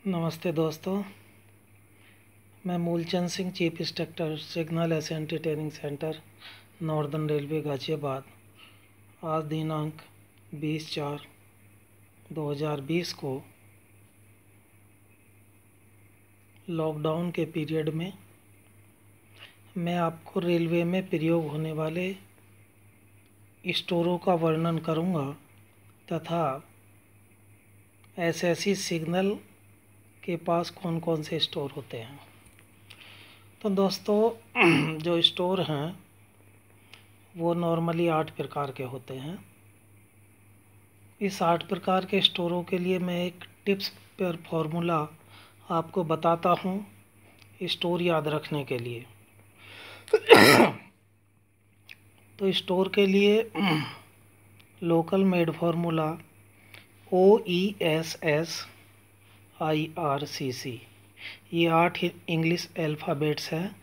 नमस्ते दोस्तों, मैं Moolchand Singh, chief instructor signal S and T training centre, Northern Railway Ghaziabad. आज दिनांक 20/4/2020 को लॉकडाउन के पीरियड में मैं आपको रेलवे में प्रयोग होने वाले स्टोरों का वर्णन करूंगा तथा एसएससी सिग्नल के पास कौन कौन से स्टोर होते हैं। तो दोस्तों, जो स्टोर हैं वो नॉर्मली 8 प्रकार के होते हैं। इस 8 प्रकार के स्टोरों के लिए मैं एक टिप्स पर फॉर्मूला आपको बताता हूँ स्टोर याद रखने के लिए। तो स्टोर के लिए लोकल मेड फार्मूला OESSIRCC, ये 8 इंग्लिश अल्फ़ाबेट्स हैं,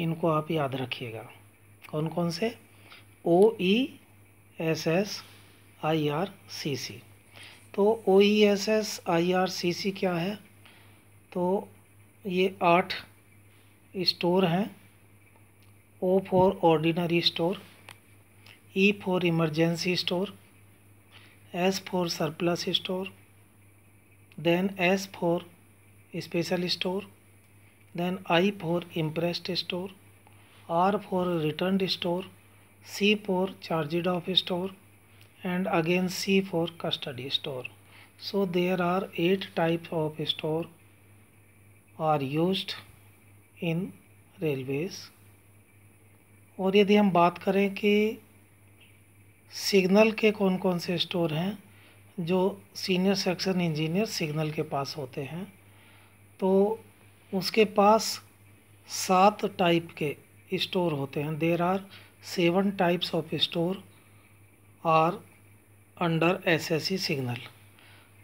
इनको आप याद रखिएगा। कौन कौन से? OESSIRCC। तो OESSIRCC क्या है? तो ये 8 स्टोर हैं। O for ordinary store, E for emergency store, S for surplus store, then S for special store, then I for impressed store, R for returned store, C for charged off store, and again C for custody store. So there are 8 types of store are used in railways. और यदि हम बात करें कि signal के कौन कौन से स्टोर हैं जो सीनियर सेक्शन इंजीनियर सिग्नल के पास होते हैं, तो उसके पास 7 टाइप के स्टोर होते हैं। There are 7 types of store are under SSC signal.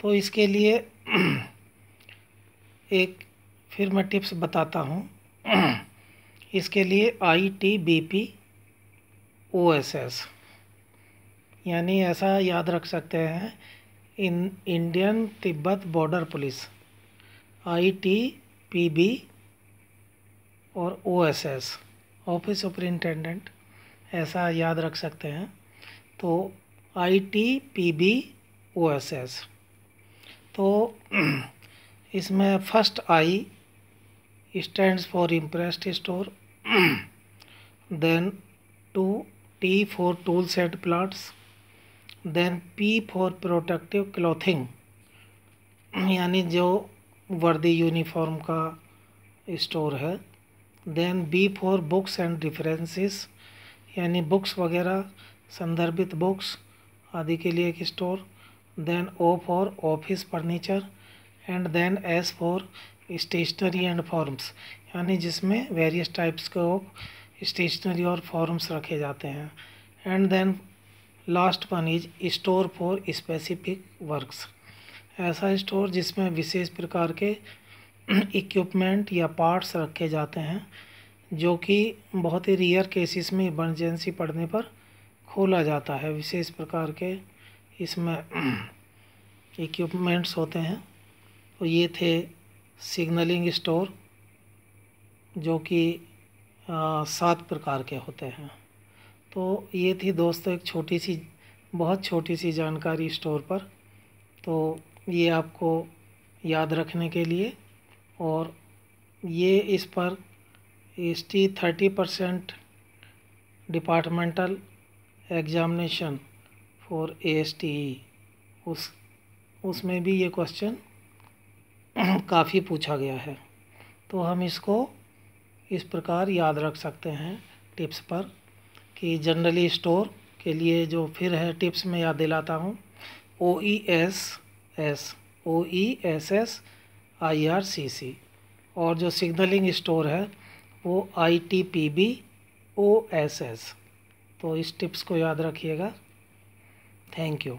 तो इसके लिए एक फिर मैं टिप्स बताता हूँ। इसके लिए ITBP OSS, यानी ऐसा याद रख सकते हैं, Indian Tibet border police, ITBP और OSS ऑफिस सुपरिंटेंडेंट, ऐसा याद रख सकते हैं। तो ITBP OSS, तो इसमें first I stands for impressed store, then T for tools and plants, then P for protective clothing, यानी जो वर्दी यूनिफॉर्म का स्टोर है, then B for books and references, यानी बुक्स वगैरह, संदर्भित बुक्स आदि के लिए एक store, then O for office furniture, and then S for stationery and forms, यानी जिसमें वेरियस टाइप्स के स्टेशनरी और फॉर्म्स रखे जाते हैं, and then last one is store for specific works, ऐसा स्टोर जिसमें विशेष प्रकार के इक्विपमेंट या पार्ट्स रखे जाते हैं जो कि बहुत ही रेयर केसेस में इमरजेंसी पड़ने पर खोला जाता है। विशेष प्रकार के इसमें इक्विपमेंट्स होते हैं। तो ये थे सिग्नलिंग स्टोर जो कि 7 प्रकार के होते हैं। तो ये थी दोस्तों एक छोटी सी, बहुत छोटी सी जानकारी स्टोर पर। तो ये आपको याद रखने के लिए, और ये इस पर ST 30% departmental examination for ASTE, उसमें भी ये क्वेश्चन काफ़ी पूछा गया है। तो हम इसको इस प्रकार याद रख सकते हैं टिप्स पर कि जनरली स्टोर के लिए जो फिर है टिप्स में याद दिलाता हूँ, OESSIRCC, और जो सिग्नलिंग स्टोर है वो ITBP OSS। तो इस टिप्स को याद रखिएगा। Thank you.